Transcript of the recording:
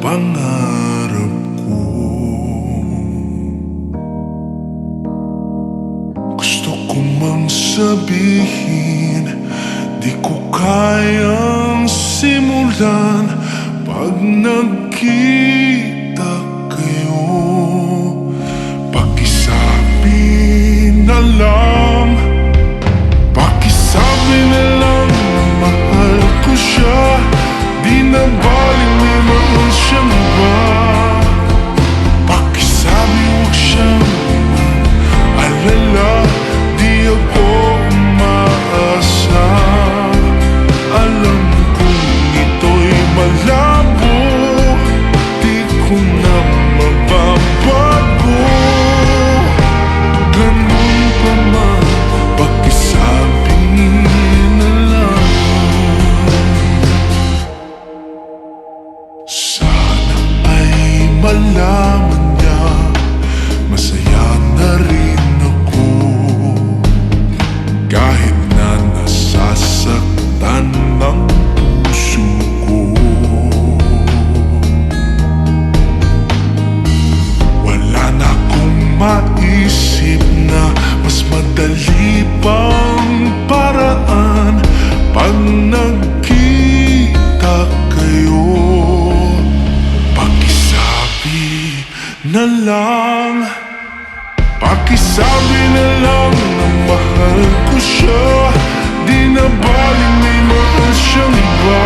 pangarap ko. Gusto ko mang sabihin, di ko kayang simulan pag nagkita kayo. Pakisabi na lang, pakisabi na lang na mahal ko siya. Di na baling may mahal siyang iba. Pakisabi huwag siyang alala, di ako umaasa. Alam kong ito'y malabo, di ko na mababago. Ganun pa man, pakisabi na lang. Sana ay malaman niya, masaya na rin ako. Kahit na nasasaktan ang puso ko, wala na akong maisip na mas madali pang paraan pag nagkita kayo. Pakisabi na lang, pakisabi na lang na mahal ko siya. Di na baling may mahal siyang iba.